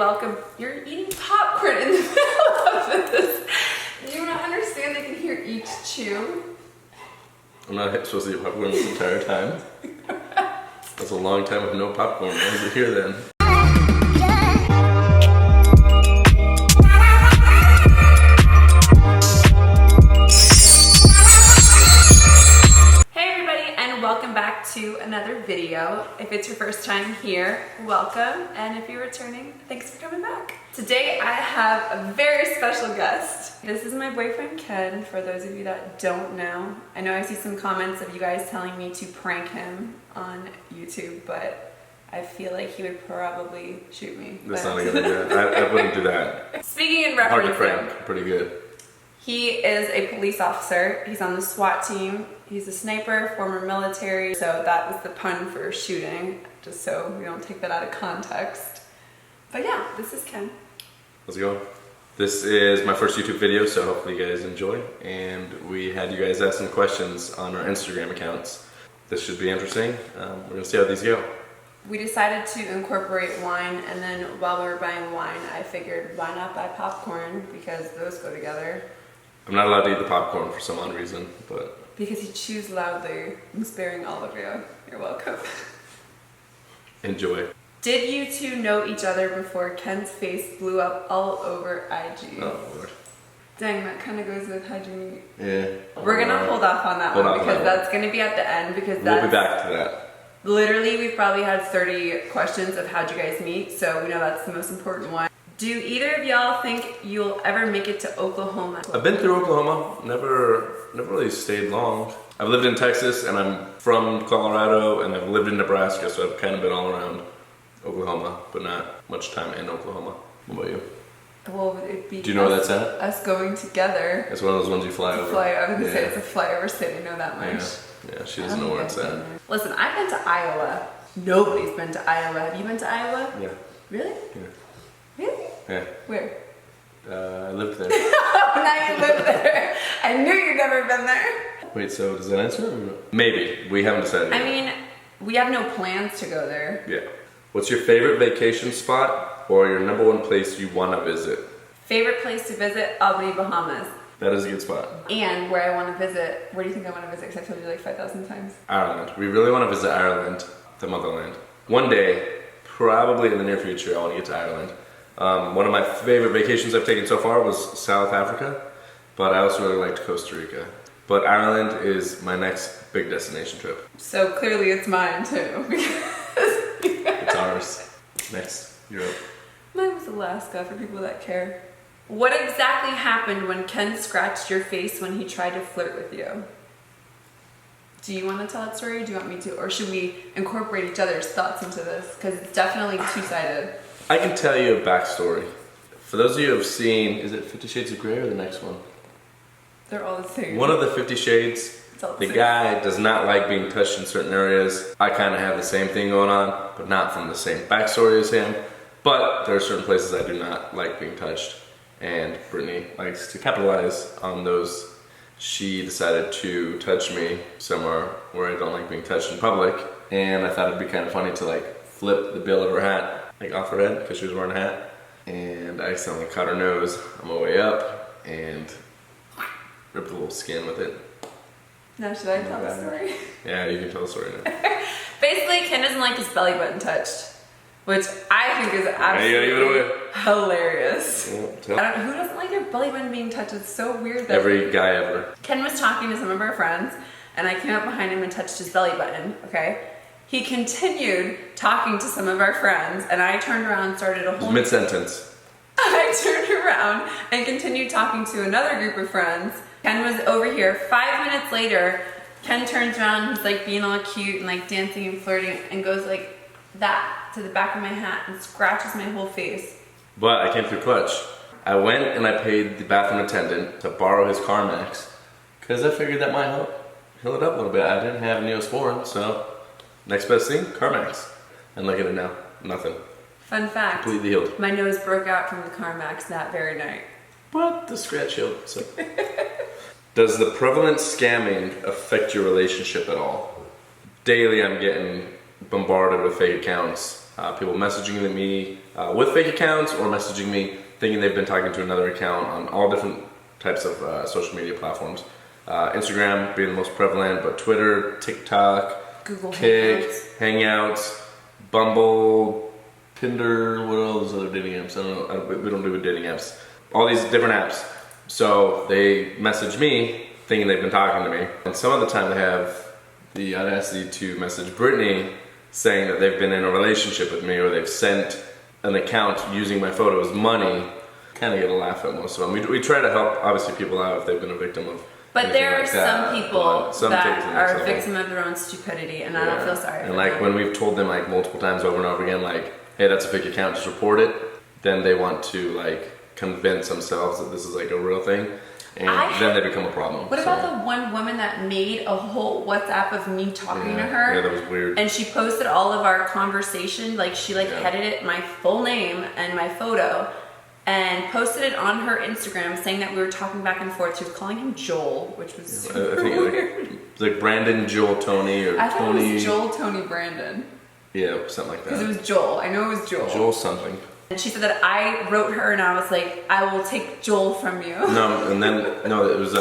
welcome. You're eating popcorn in the middle of this. Do you not understand they can hear each chew? I'm not supposed to eat popcorn this entire time. That's a long time with no popcorn. What was it here then? Welcome back to another video. If it's your first time here, welcome. And if you're returning, thanks for coming back. Today I have a very special guest. This is my boyfriend Ken, for those of you that don't know. I know I see some comments of you guys telling me to prank him on YouTube, but I feel like he would probably shoot me. That's not a good idea. I wouldn't do that. Speaking in reference, hard to prank, pretty good. He is a police officer. He's on the SWAT team. He's a sniper, former military. So that was the pun for shooting, just so we don't take that out of context. But yeah, this is Ken. Let's go. This is my first YouTube video, so hopefully you guys enjoy. And we had you guys ask some questions on our Instagram accounts. This should be interesting. We're gonna see how these go. We decided to incorporate wine, and then while we were buying wine, I figured why not buy popcorn, because those go together. I'm not allowed to eat the popcorn for some odd reason, but... Because he chews loudly. I'm sparing all of you. You're welcome. Enjoy. Did you two know each other before Ken's face blew up all over IG? Oh, Lord. Dang, that kind of goes with how'd you meet? Yeah. We're going to hold off on that one because that's going to be at the end, because that's... We'll be back to that. Literally, we've probably had 30 questions of how'd you guys meet, so we know that's the most important one. Do either of y'all think you'll ever make it to Oklahoma? I've been through Oklahoma, never really stayed long. I've lived in Texas, and I'm from Colorado, and I've lived in Nebraska, so I've kind of been all around Oklahoma, but not much time in Oklahoma. What about you? Well, it'd be... Do you know where that's at? Us going together. It's one of those ones you fly over. I was gonna say it's a flyover state, I know that much. Yeah, she doesn't know where it's at. Listen, I've been to Iowa. Nobody's been to Iowa. Have you been to Iowa? Yeah. Really? Yeah. Really? Yeah. Where? I lived there. Oh, now you live there. I knew you'd never been there. Wait, so does that answer? Or maybe. We haven't decided yet. I mean, we have no plans to go there. Yeah. What's your favorite vacation spot or your number one place you want to visit? Favorite place to visit? Albany, Bahamas. That is a good spot. And where I want to visit, where do you think I want to visit? Because I told you like 5,000 times. Ireland. We really want to visit Ireland, the motherland. One day, probably in the near future, I want to get to Ireland. One of my favorite vacations I've taken so far was South Africa, but I also really liked Costa Rica. But Ireland is my next big destination trip. So clearly it's mine too. It's ours. Next, Europe. Mine was Alaska, for people that care. What exactly happened when Ken scratched your face when he tried to flirt with you? Do you want to tell that story, or do you want me to? Or should we incorporate each other's thoughts into this? Because it's definitely two-sided. I can tell you a backstory. For those of you who have seen, is it 50 Shades of Grey or the next one? They're all the same. One of the 50 Shades, the guy does not like being touched in certain areas. I kind of have the same thing going on, but not from the same backstory as him. But there are certain places I do not like being touched. And Brittany likes to capitalize on those. She decided to touch me somewhere where I don't like being touched in public. And I thought it'd be kind of funny to like flip the bill of her hat, like off her head, because she was wearing a hat. And I accidentally caught her nose on my way up and ripped a little skin with it. Now should I tell the story? Yeah, you can tell the story now. Basically, Ken doesn't like his belly button touched, which I think is absolutely hilarious. Well, I don't know, who doesn't like their belly button being touched? It's so weird that every guy ever. Ken was talking to some of our friends, and I came up behind him and touched his belly button, okay? He continued talking to some of our friends, and I turned around and started a whole... Mid-sentence. I turned around and continued talking to another group of friends. Ken was over here. 5 minutes later, Ken turns around, he's like being all cute and like dancing and flirting, and goes like that to the back of my hat and scratches my whole face. But I came through clutch. I went and I paid the bathroom attendant to borrow his CarMax, because I figured that might help heal it up a little bit. I didn't have Neosporin, so next best thing, CarMax. And look at it now, nothing. Fun fact, completely healed. My nose broke out from the CarMax that very night. But the scratch healed, so. Does the prevalent scamming affect your relationship at all? Daily I'm getting bombarded with fake accounts people messaging me with fake accounts or messaging me thinking they've been talking to another account on all different types of social media platforms. Instagram being the most prevalent, but Twitter, TikTok, Google Kick, Hangouts, Bumble, Tinder, what are all those other dating apps? I don't know, we don't do dating apps. All these different apps. So they message me thinking they've been talking to me. And some of the time they have the audacity to message Brittany saying that they've been in a relationship with me or they've sent an account using my photos money. Kind of get a laugh at most of them. We try to help, obviously, people out if they've been a victim of. But there are like that. some people that are a victim of their own stupidity, and I don't feel sorry. And like when we've told them like multiple times over and over again, like, hey, that's a fake account, just report it. Then they want to like convince themselves that this is like a real thing, and then they become a problem. What about the one woman that made a whole WhatsApp of me talking to her? Yeah, that was weird. And she posted all of our conversation, like she headed it my full name and my photo, and posted it on her Instagram saying that we were talking back and forth. She was calling him Joel, which was super weird. Like Brandon, Joel, Tony, or I thought Tony. it was Joel, Tony, Brandon. Yeah, something like that. Because it was Joel. I know it was Joel. Joel something. And she said that I wrote her, and I was like, I will take Joel from you. No, and then it was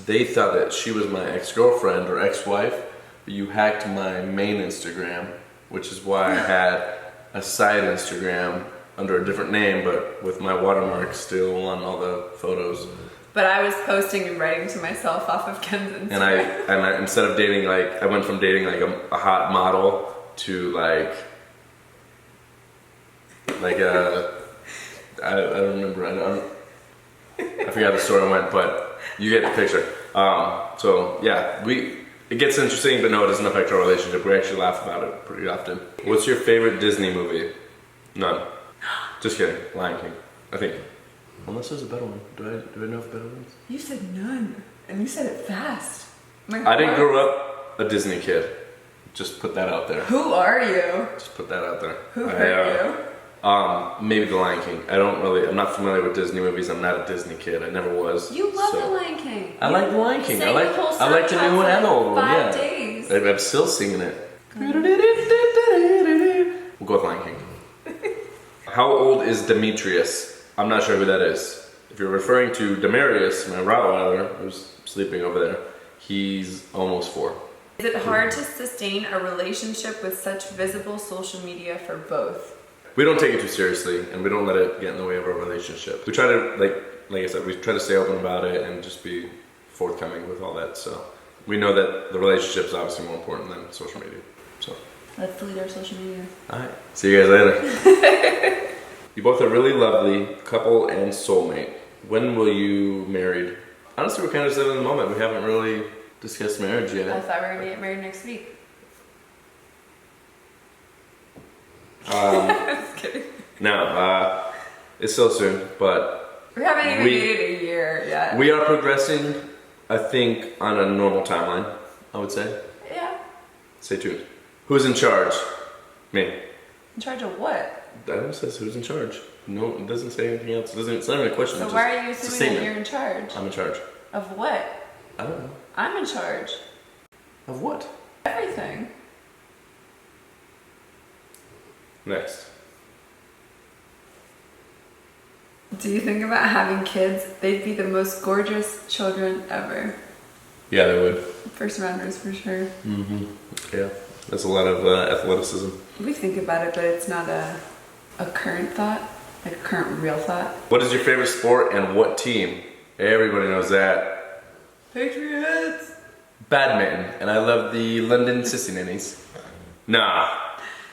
they thought that she was my ex-girlfriend or ex-wife, but you hacked my main Instagram, which is why I had a side Instagram under a different name, but with my watermark still on all the photos. But I was posting and writing to myself off of Ken's Instagram. And I instead of dating I went from dating like a hot model to like I don't remember. I forgot the story went, but you get the picture. So yeah, it gets interesting, but no, it doesn't affect our relationship. We actually laugh about it pretty often. What's your favorite Disney movie? None. Just kidding. Lion King. I think. Unless there's a better one. Do I know if better ones? You said none, and you said it fast. I didn't grow up a Disney kid. Just put that out there. Who are you? Just put that out there. Who hurt you? Maybe The Lion King. I'm not familiar with Disney movies. I'm not a Disney kid. I never was. You love The Lion King. I like The Lion King. I like the new one and the old one. 5 days. I'm still singing it. We'll go with Lion King. How old is Demetrius? I'm not sure who that is. If you're referring to Demarius, my Rottweiler, who's sleeping over there, he's almost 4. Is it hard to sustain a relationship with such visible social media for both? We don't take it too seriously, and we don't let it get in the way of our relationship. We try to, like I said, we try to stay open about it and just be forthcoming with all that. So we know that the relationship is obviously more important than social media. So let's delete our social media. All right. See you guys later. You both are really lovely, couple and soulmate. When will you married? Honestly, we're kind of just in the moment. We haven't really discussed marriage yet. I thought we were going to get married next week. Just kidding. No, it's still soon, but we haven't even made it a year yet. We are progressing, I think, on a normal timeline, I would say. Yeah. Stay tuned. Who's in charge? Me. In charge of what? That says who's in charge. No, it doesn't say anything else. It's not even a question. So why are you assuming that you're in charge? I'm in charge. Of what? I don't know. I'm in charge. Of what? Everything. Next. Do you think about having kids? They'd be the most gorgeous children ever. Yeah, they would. First rounders for sure. Mm-hmm. Yeah. That's a lot of athleticism. We think about it, but it's not a current thought, like a current real thought. What is your favorite sport and what team? Everybody knows that. Patriots! Badminton, and I love the London Sissy Ninnies. Nah.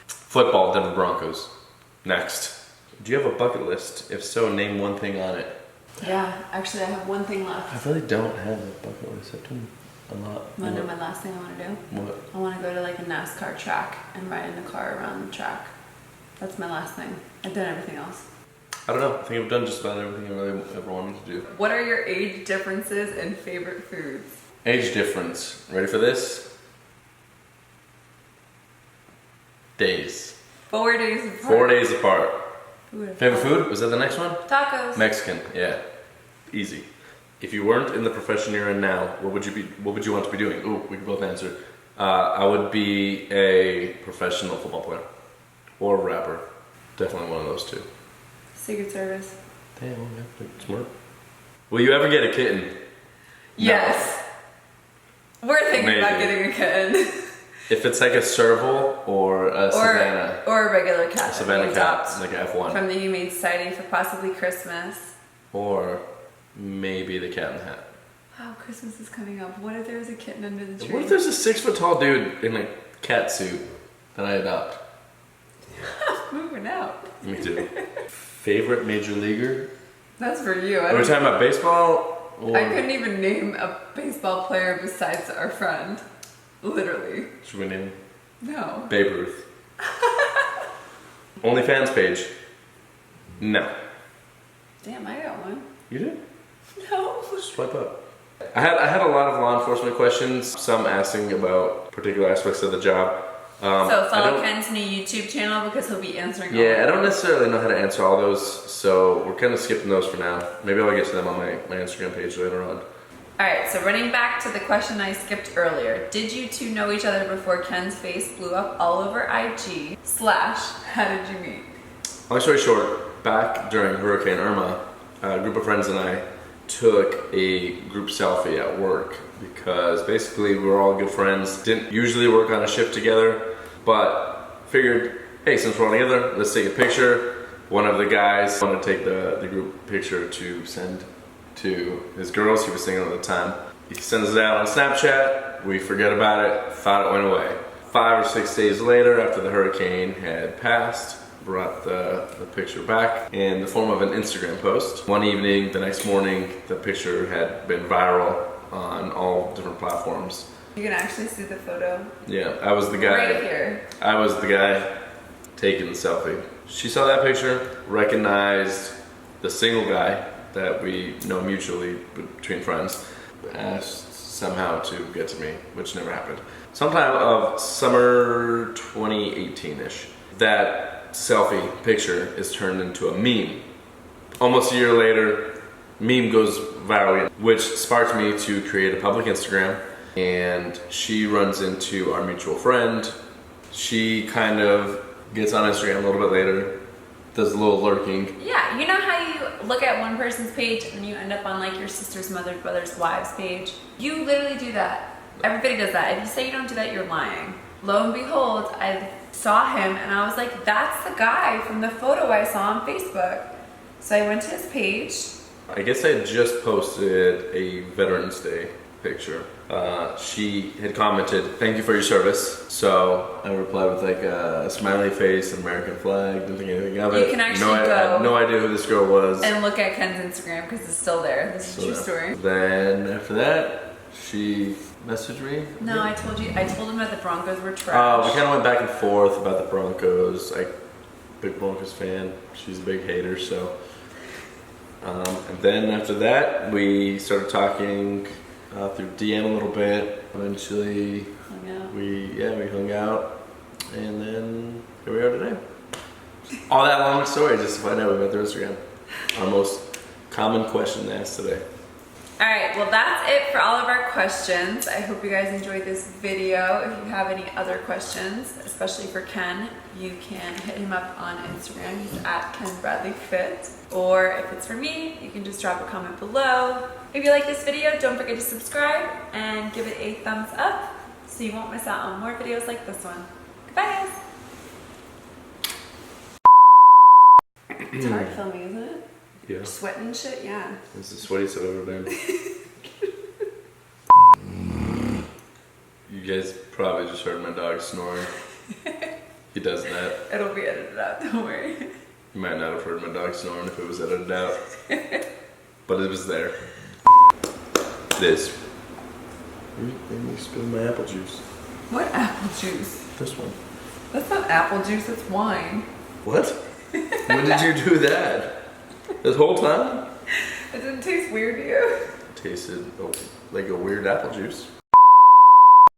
Football, Denver Broncos. Next. Do you have a bucket list? If so, name one thing on it. Yeah, actually I have one thing left. I really don't have a bucket list. I've done a lot. You want to know my last thing I want to do? What? I want to go to like a NASCAR track and ride in a car around the track. That's my last thing. I've done everything else. I don't know. I think I've done just about everything I really ever wanted to do. What are your age differences and favorite foods? Age difference. Ready for this? Days. 4 days apart. 4 days apart. Favorite food? Was that the next one? Tacos. Mexican. Yeah. Easy. If you weren't in the profession you're in now, what would you want to be doing? Ooh, we can both answer. I would be a professional football player. or rapper. Definitely one of those two. Secret Service. Damn, yeah, smart. Will you ever get a kitten? Yes. No. We're thinking about getting a kitten. If it's like a serval or a Savannah. Or a regular cat. A Savannah cat, like an F1. From the Humane Society for possibly Christmas. Or maybe the Cat in the Hat. Oh, Christmas is coming up. What if there was a kitten under the tree? What if there's a 6-foot-tall dude in a cat suit that I adopt? Moving out. Me too. Favorite major leaguer? That's for you. Are we talking about baseball? Or... I couldn't even name a baseball player besides our friend. Literally. Should we name him? No. Babe Ruth. OnlyFans page? No. Damn, I got one. You did? No. Swipe up. I had a lot of law enforcement questions, some asking about particular aspects of the job. So follow Ken's new YouTube channel because he'll be answering all I don't necessarily know how to answer all those, so we're kind of skipping those for now. Maybe I'll get to them on my Instagram page later on. Alright, so running back to the question I skipped earlier. Did you two know each other before Ken's face blew up all over IG? / how did you meet? Long story short, back during Hurricane Irma, a group of friends and I took a group selfie at work because basically we were all good friends, didn't usually work on a shift together, but figured, hey, since we're all together, let's take a picture. One of the guys wanted to take the group picture to send to his girls. He was single at the time. He sends it out on Snapchat. We forget about it, thought it went away. 5 or 6 days later, after the hurricane had passed, brought the picture back in the form of an Instagram post. One evening, the next morning, the picture had been viral on all different platforms. You can actually see the photo. Yeah, I was the guy. Right here. I was the guy taking the selfie. She saw that picture, recognized the single guy that we know mutually between friends, asked somehow to get to me, which never happened. Sometime of summer 2018-ish, that selfie picture is turned into a meme. Almost a year later, meme goes viral, which sparked me to create a public Instagram, and she runs into our mutual friend. She kind of gets on Instagram a little bit later, does a little lurking. Yeah, you know how you look at one person's page and you end up on like your sister's, mother, brother's, wives page? You literally do that. Everybody does that. If you say you don't do that, you're lying. Lo and behold, I saw him and I was like, that's the guy from the photo I saw on Facebook. So I went to his page. I guess I had just posted a Veterans Day picture. She had commented, "Thank you for your service." So I replied with like a smiley face, an American flag, didn't think anything of it. You can actually I had no idea who this girl was. And look at Ken's Instagram because it's still there. This is a true story. Then after that, she messaged me. No, I told him that the Broncos were trash. Oh, we kind of went back and forth about the Broncos. Big Broncos fan. She's a big hater, so. And then after that, we started talking through DM a little bit. Eventually, we hung out, and then here we are today. All that long story just to find out we met through Instagram. Our most common question asked today. Alright, well that's it for all of our questions. I hope you guys enjoyed this video. If you have any other questions, especially for Ken, you can hit him up on Instagram. He's at KenBradleyFit. Or if it's for me, you can just drop a comment below. If you like this video, don't forget to subscribe and give it a thumbs up so you won't miss out on more videos like this one. Goodbye guys! It's hard filming, isn't it? Yeah. Sweating and shit, yeah. This is the sweatiest I've ever been. You guys probably just heard my dog snoring. He does that. It'll be edited out, don't worry. You might not have heard my dog snoring if it was edited out. But it was there. This. Let me spill my apple juice. What apple juice? This one. That's not apple juice, that's wine. What? When did you do that? This whole time? It didn't taste weird to you? It tasted like a weird apple juice.